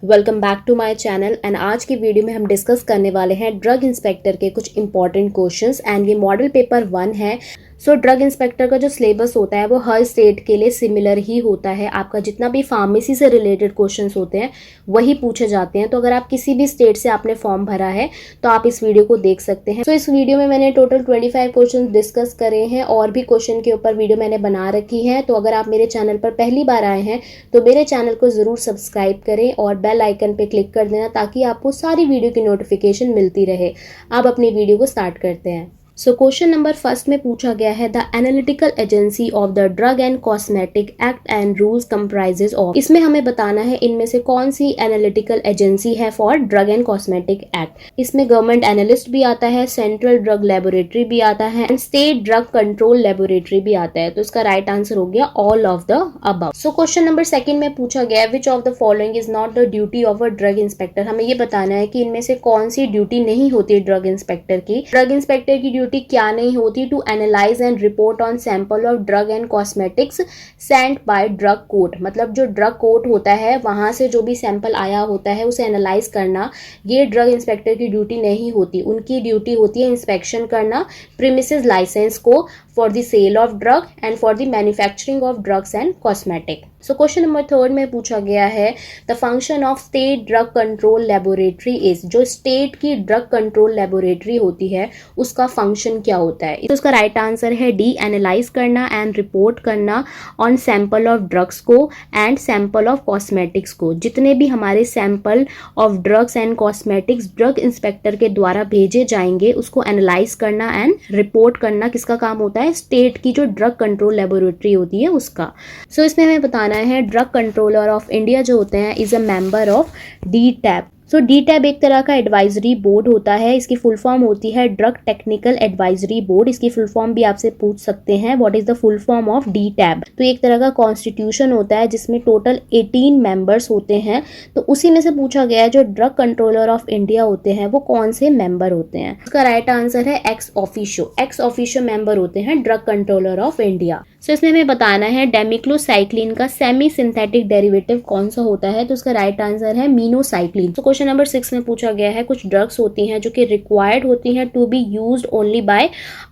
Welcome back to my channel and आज की video में हम डिस्कस करने वाले हैं ड्रग इंस्पेक्टर के कुछ इंपॉर्टेंट क्वेश्चंस एंड ये मॉडल पेपर 1 है। ड्रग इंस्पेक्टर का जो सिलेबस होता है वो हर स्टेट के लिए सिमिलर ही होता है। आपका जितना भी फार्मेसी से रिलेटेड क्वेश्चंस होते हैं वही पूछे जाते हैं। तो अगर आप किसी भी स्टेट से आपने फॉर्म भरा है तो आप इस वीडियो को देख सकते हैं। इस वीडियो में मैंने टोटल 25 क्वेश्चन डिस्कस करे हैं और भी क्वेश्चन के ऊपर वीडियो मैंने बना रखी है। तो अगर आप मेरे चैनल पर पहली बार आए हैं तो मेरे चैनल को जरूर सब्सक्राइब करें और बेल आइकन पे क्लिक कर देना ताकि आपको सारी वीडियो की नोटिफिकेशन मिलती रहे। अब अपनी वीडियो को स्टार्ट करते हैं। क्वेश्चन नंबर फर्स्ट में पूछा गया है the analytical agency of the drug and cosmetic act and rules comprises of. इसमें हमें बताना है इनमें से कौन सी एनालिटिकल एजेंसी है for drug and cosmetic act. इसमें गवर्नमेंट एनालिस्ट भी आता है, सेंट्रल ड्रग लेबोरेटरी भी आता है and state drug control laboratory भी आता है। तो इसका राइट आंसर हो गया all of the above. Question number second में पूछा गया विच of the following is not the duty of a drug inspector. हमें ये बताना है कि इनमें से कौन सी ड्यूटी नहीं होती ड्रग इंस्पेक्टर की। ड्रग इंस्पेक्टर की ड्यूटी क्या नहीं होती? To analyse and report on sample of drug and cosmetics sent by drug court. मतलब जो ड्रग कोर्ट होता है वहां से जो भी सैंपल आया होता है उसे एनालाइज करना, ये ड्रग इंस्पेक्टर की ड्यूटी नहीं होती। उनकी ड्यूटी होती है इंस्पेक्शन करना प्रीमिसेस लाइसेंस को for the sale of drug and for the manufacturing of drugs and cosmetic. Question number third में पूछा गया है the function of state drug control laboratory is. जो स्टेट की ड्रग कंट्रोल लेबोरेटरी होती है उसका फंक्शन क्या होता है? तो उसका राइट आंसर है डी, एनालाइज करना एंड रिपोर्ट करना ऑन सैंपल ऑफ ड्रग्स को एंड सैंपल ऑफ कॉस्मेटिक्स को। जितने भी हमारे sample of drugs and cosmetics drug inspector के द्वारा भेजे जाएंगे उसको एनालाइज करना एंड रिपोर्ट करना किसका काम होता है? स्टेट की जो ड्रग कंट्रोल लेबोरेटरी होती है उसका। इसमें हमें बताना है ड्रग कंट्रोलर ऑफ इंडिया जो होते हैं इज अ मेंबर ऑफ डीटैप। डीटैप एक तरह का एडवाइजरी बोर्ड होता है। इसकी फुल फॉर्म होती है ड्रग टेक्निकल एडवाइजरी बोर्ड। इसकी फुल फॉर्म भी आपसे पूछ सकते हैं what is the full form of DTAB. तो एक तरह का कॉन्स्टिट्यूशन होता है जिसमें टोटल 18 मेंबर्स होते हैं। तो उसी में से पूछा गया है जो ड्रग कंट्रोलर ऑफ इंडिया होते हैं वो कौन से मेंबर होते हैं? उसका राइट आंसर है ex officio. Ex officio member होते हैं ड्रग कंट्रोलर ऑफ इंडिया। इसमें हमें बताना है डेमिक्लोसाइक्लिन का सेमी सिंथेटिक डेरिवेटिव कौन सा होता है? तो उसका राइट आंसर है मीनोसाइक्लिन। क्वेश्चन नंबर 6 में पूछा गया है कुछ ड्रग्स होती हैं जो कि रिक्वायर्ड होती हैं to be used only by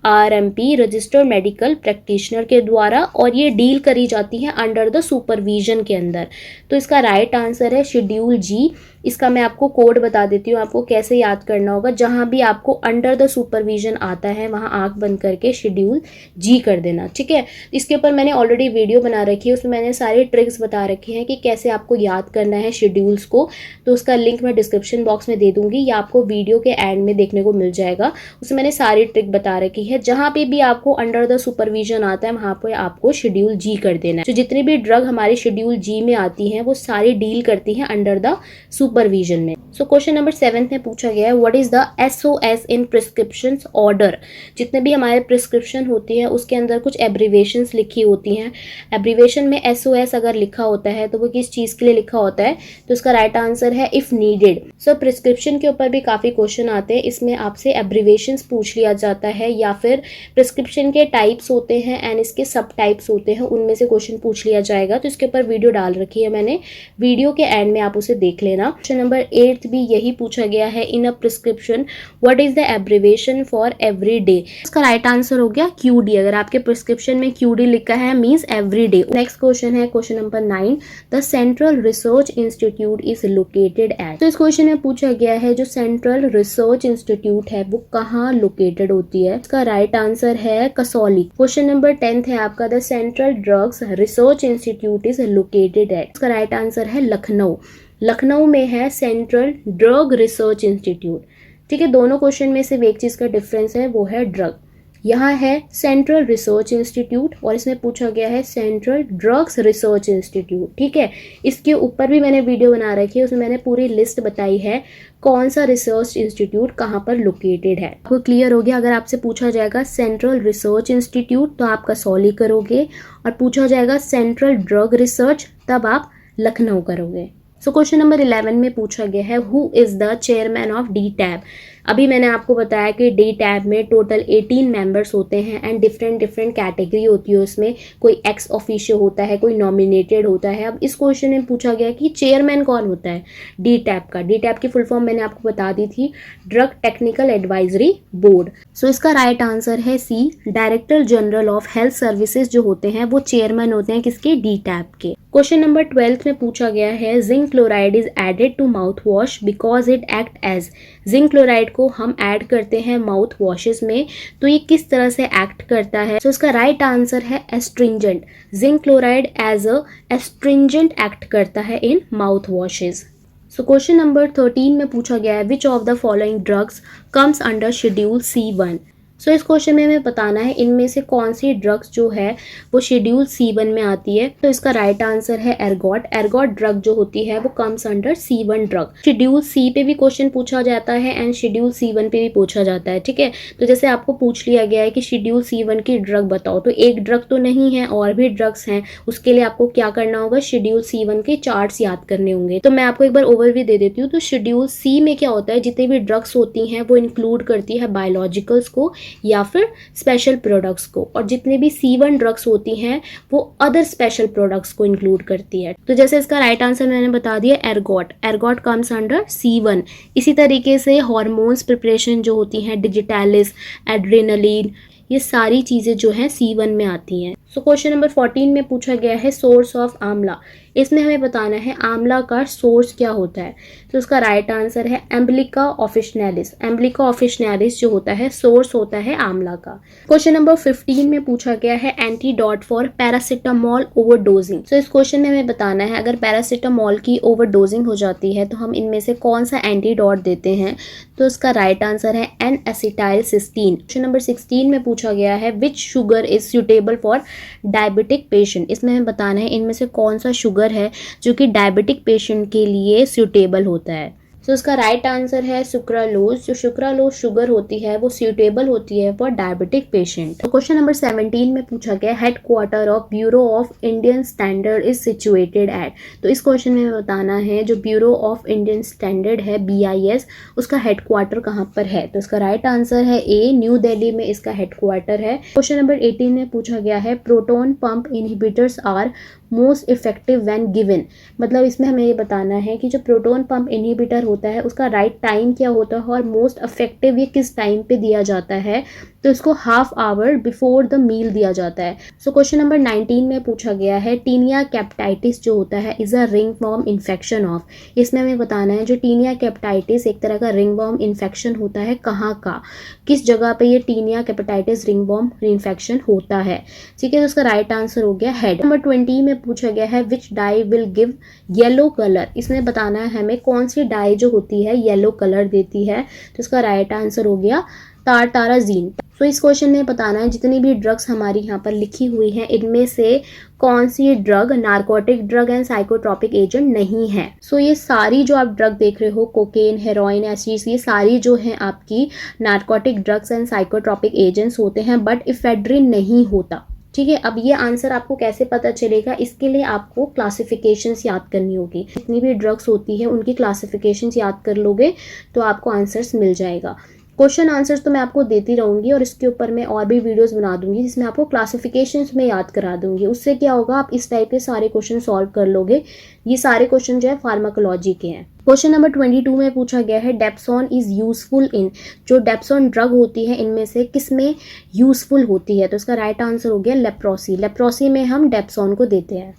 RMP registered medical practitioner के द्वारा और ये डील करी जाती है अंडर द सुपरविजन के अंदर। तो इसका राइट आंसर है शेड्यूल जी। इसका मैं आपको कोड बता देती हूँ आपको कैसे याद करना होगा। जहां भी आपको अंडर द सुपरविजन आता है वहां आंख बंद करके शेड्यूल जी कर देना, ठीक है। इसके ऊपर मैंने ऑलरेडी वीडियो बना रखी है, उसमें मैंने सारी ट्रिक्स बता रखी हैं कि कैसे आपको याद करना है शेड्यूल्स को। तो उसका लिंक मैं डिस्क्रिप्शन बॉक्स में दे दूंगी या आपको वीडियो के एंड में देखने को मिल जाएगा। उसमें मैंने सारी ट्रिक बता रखी है। जहां पे भी आपको अंडर द सुपरविजन आता है वहां पर आपको शेड्यूल जी कर देना है। तो जितनी भी ड्रग हमारी शेड्यूल जी में आती है वो सारी डील करती है अंडर द सुपरविजन में। क्वेश्चन नंबर 7 में पूछा गया है what is the SOS in prescription order. जितने भी हमारे प्रिस्क्रिप्शन होती है उसके अंदर कुछ एब्रीवेशंस लिखी होती हैं। एब्रीवेशन में एसओएस अगर लिखा होता है तो वो किस चीज के लिए लिखा होता है? तो इसका राइट आंसर है इफ नीडेड। प्रिस्क्रिप्शन के ऊपर भी काफी क्वेश्चन आते हैं। इसमें आपसे एब्रीवेशंस पूछ लिया जाता है या फिर प्रिस्क्रिप्शन के टाइप्स होते हैं एंड इसके सब टाइप्स होते हैं, उनमें से क्वेश्चन पूछ लिया जाएगा। तो इसके ऊपर वीडियो डाल रखी है मैंने, वीडियो के एंड में आप उसे देख लेना। क्वेश्चन नंबर 8 भी यही पूछा गया है in a prescription what is the abbreviation for every day. इसका राइट आंसर हो गया क्यूडी। अगर आपके प्रिस्क्रिप्शन में क्यूडी लिखा है means every day. Next question है question number 9 the central research institute is located at. तो इस क्वेश्चन में पूछा गया है जो सेंट्रल रिसर्च इंस्टीट्यूट है वो कहाँ लोकेटेड होती है? इसका राइट आंसर है कसौली। क्वेश्चन नंबर 10 है आपका the central drugs research institute is located eight. इसका राइट आंसर है लखनऊ। लखनऊ में है सेंट्रल ड्रग रिसर्च इंस्टीट्यूट, ठीक है। दोनों क्वेश्चन में सिर्फ एक चीज का डिफरेंस है वो है ड्रग। यहाँ है सेंट्रल रिसर्च इंस्टीट्यूट और इसमें पूछा गया है सेंट्रल ड्रग्स रिसर्च इंस्टीट्यूट, ठीक है। इसके ऊपर भी मैंने वीडियो बना रखी है, उसमें मैंने पूरी लिस्ट बताई है कौन सा रिसर्च इंस्टीट्यूट कहाँ पर लोकेटेड है। आपको क्लियर हो गया? अगर आपसे पूछा जाएगा सेंट्रल रिसर्च इंस्टीट्यूट तो आप कसौली करोगे और पूछा जाएगा सेंट्रल ड्रग रिसर्च तब आप लखनऊ करोगे। सो क्वेश्चन नंबर 11 में पूछा गया है who is the chairman of D tab. अभी मैंने आपको बताया कि डी टैब में टोटल 18 मेंबर्स होते हैं एंड डिफरेंट डिफरेंट कैटेगरी होती है उसमें, कोई एक्स ऑफिशियो होता है, कोई नॉमिनेटेड होता है। अब इस क्वेश्चन में पूछा गया कि चेयरमैन कौन होता है डी टैब का। डी टैब की फुल फॉर्म मैंने आपको बता दी थी, drug technical advisory board. So इसका राइट आंसर है C, director general of health services जो होते हैं वो चेयरमैन होते हैं किसके, डी टैब के। क्वेश्चन नंबर 12 में पूछा गया है zinc chloride is added to mouthwash because it act as. Zinc chloride को हम ऐड करते हैं माउथ वॉशेस में, तो ये किस तरह से एक्ट करता है। तो इसका राइट आंसर है astringent. Zinc chloride as a astringent act करता है in mouthwashes. So question number 13 में पूछा गया है which of the following drugs comes under schedule C1। So इस क्वेश्चन में हमें बताना है इनमें से कौन सी ड्रग्स जो है वो शेड्यूल C1 में आती है। तो इसका राइट आंसर है एर्गोट। एर्गोट ड्रग जो होती है वो comes under C1 drug. Schedule C पे भी क्वेश्चन पूछा जाता है एंड शेड्यूल C1 पे भी पूछा जाता है, ठीक है। तो जैसे आपको पूछ लिया गया है कि शेड्यूल C1 की ड्रग बताओ, तो एक ड्रग तो नहीं है, और भी ड्रग्स हैं। उसके लिए आपको क्या करना होगा, शेड्यूल C1 के चार्ट्स याद करने होंगे। तो मैं आपको एक बार ओवरव्यू दे देती हूँ। तो शेड्यूल C में क्या होता है, जितने भी ड्रग्स होती हैं वो इंक्लूड करती है बायोलॉजिकल्स को या फिर स्पेशल प्रोडक्ट्स को, और जितने भी C1 ड्रग्स होती हैं वो अदर स्पेशल प्रोडक्ट्स को इंक्लूड करती है। तो जैसे इसका राइट आंसर मैंने बता दिया ergot. Ergot comes under C1। इसी तरीके से हार्मोन्स प्रिपरेशन जो होती हैं, डिजिटैलिस, एड्रेनलिन, ये सारी चीज़ें जो हैं C1 में आती हैं। सो क्वेश्चन नंबर 14 में पूछा गया है सोर्स ऑफ आंवला। इसमें हमें बताना है आंवला का सोर्स क्या होता है। तो उसका राइट आंसर है एम्बलिका ऑफिशिनैलिस। एम्बलिका ऑफिशिनैलिस जो होता है सोर्स होता है आंवला का। क्वेश्चन नंबर 15 में पूछा गया है एंटीडोट फॉर पैरासिटामोल ओवरडोजिंग। तो इस क्वेश्चन में हमें बताना है अगर पैरासिटामोल की ओवरडोजिंग हो जाती है तो हम इनमें से कौन सा एंटीडोट देते हैं। तो इसका राइट आंसर है N acetyl cysteine. Question number 16 में पूछा गया है which sugar is suitable for diabetic patient. इसमें हमें बताना है इनमें से कौन सा शुगर है जो कि डायबिटिक पेशेंट के लिए सूटेबल होता है। तो इसका राइट आंसर है सुक्रालोज। जो सुक्रालोज शुगर होती है वो सूटेबल होती है फॉर डायबिटिक पेशेंट। तो क्वेश्चन नंबर 17 में पूछा गया headquarter of bureau of Indian standard is situated at. तो इस क्वेश्चन में बताना है जो ब्यूरो ऑफ इंडियन स्टैंडर्ड है BIS, उसका हेडक्वार्टर कहाँ पर है। तो इसका राइट आंसर है ए, न्यू दिल्ली में इसका हेडक्वार्टर है। क्वेश्चन नंबर 18 में पूछा गया है proton pump inhibitors are most effective when given. मतलब इसमें हमें ये बताना है कि जो प्रोटोन पंप इनहिबिटर होता है उसका राइट टाइम क्या होता है और मोस्ट इफेक्टिव ये किस टाइम पे दिया जाता है। तो इसको half hour before the meal दिया जाता है। सो क्वेश्चन नंबर 19 में पूछा गया है टीनिया कैप्टाइटिस जो होता है is a ringworm infection of. इसमें हमें बताना है जो टीनिया कैप्टाइटिस एक तरह का रिंगवॉर्म इन्फेक्शन होता है, कहाँ का, किस जगह पे ये टीनिया कैप्टाइटिस रिंगवॉर्म इन्फेक्शन होता है, ठीक है। तो उसका राइट आंसर हो गया हेड। नंबर 20 में पूछा गया है which dye will give yellow colour. इसमें बताना है हमें कौन सी डाई जो होती है येलो कलर देती है। तो इसका राइट आंसर हो गया टारटाराजीन। तो इस क्वेश्चन में बताना है जितनी भी ड्रग्स हमारी यहाँ पर लिखी हुई हैं इनमें से कौन सी drug narcotic drug and psychotropic agent नहीं है। सो ये सारी जो आप ड्रग देख रहे हो कोकेन, हेरोइन, एसिड, ये सारी जो हैं आपकी narcotic drugs and psychotropic agents होते हैं, बट इफेड्रिन नहीं होता, ठीक है। अब ये आंसर आपको कैसे पता चलेगा, इसके लिए आपको क्लासिफिकेशंस याद करनी होगी। जितनी भी ड्रग्स होती है उनकी क्लासिफिकेशंस याद कर लोगे तो आपको आंसर्स मिल जाएगा। क्वेश्चन आंसर्स तो मैं आपको देती रहूंगी और इसके ऊपर मैं और भी वीडियोस बना दूंगी जिसमें आपको क्लासिफिकेशंस में याद करा दूंगी। उससे क्या होगा, आप इस टाइप के सारे क्वेश्चन सॉल्व कर लोगे। ये सारे क्वेश्चन जो है फार्माकोलॉजी के हैं। क्वेश्चन नंबर 22 में पूछा गया है डेप्सोन इज यूजफुल इन। जो डेप्सोन ड्रग होती है इनमें से किस में यूजफुल होती है। तो इसका राइट आंसर हो गया लेप्रोसी। लेप्रोसी में हम डेप्सोन को देते हैं।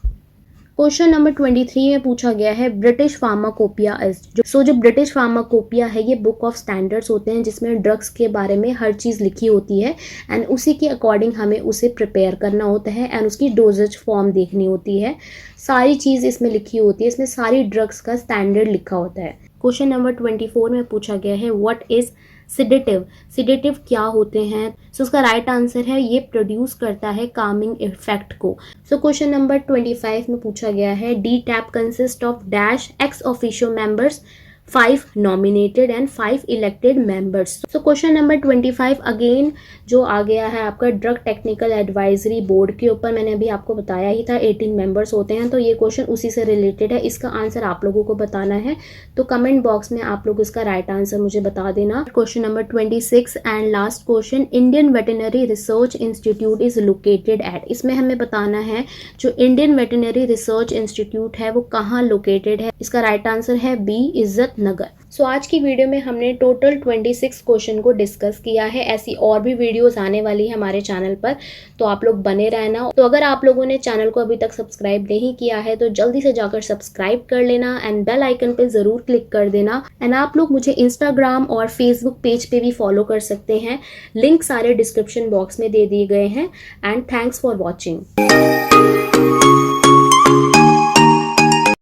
क्वेश्चन नंबर 23 में पूछा गया है ब्रिटिश फार्माकोपिया जो ब्रिटिश फार्माकोपिया है ये बुक ऑफ स्टैंडर्ड्स होते हैं जिसमें ड्रग्स के बारे में हर चीज़ लिखी होती है एंड उसी के अकॉर्डिंग हमें उसे प्रिपेयर करना होता है एंड उसकी डोजेज फॉर्म देखनी होती है। सारी चीज़ इसमें लिखी होती है, इसमें सारी ड्रग्स का स्टैंडर्ड लिखा होता है। क्वेश्चन नंबर 24 में पूछा गया है व्हाट इज सिडेटिव। सिडेटिव क्या होते हैं। सो उसका राइट आंसर है ये प्रोड्यूस करता है कामिंग इफेक्ट को। सो क्वेश्चन नंबर 25 में पूछा गया है D tap consist of dash ex officio members 5 nominated and 5 elected members. So question number 25 again जो आ गया है आपका ड्रग टेक्निकल एडवाइजरी बोर्ड के ऊपर, मैंने अभी आपको बताया ही था 18 मेंबर्स होते हैं, तो ये क्वेश्चन उसी से रिलेटेड है। इसका आंसर आप लोगों को बताना है, तो कमेंट बॉक्स में आप लोग इसका राइट आंसर मुझे बता देना। Question number 26 and last question, Indian veterinary research institute is located eight. इसमें हमें बताना है जो इंडियन वेटरनरी रिसर्च इंस्टीट्यूट है वो कहाँ लोकेटेड है। इसका राइट आंसर है बी, इज्जत नगर। सो आज की वीडियो में हमने टोटल 26 क्वेश्चन को डिस्कस किया है। ऐसी और भी वीडियोस आने वाली है हमारे चैनल पर, तो आप लोग बने रहना। तो अगर आप लोगों ने चैनल को अभी तक सब्सक्राइब नहीं किया है तो जल्दी से जाकर सब्सक्राइब कर लेना एंड बेल आइकन पे जरूर क्लिक कर देना। एंड आप लोग मुझे इंस्टाग्राम और फेसबुक पेज पे भी फॉलो कर सकते हैं, लिंक सारे डिस्क्रिप्शन बॉक्स में दे दिए गए हैं। And thanks for watching.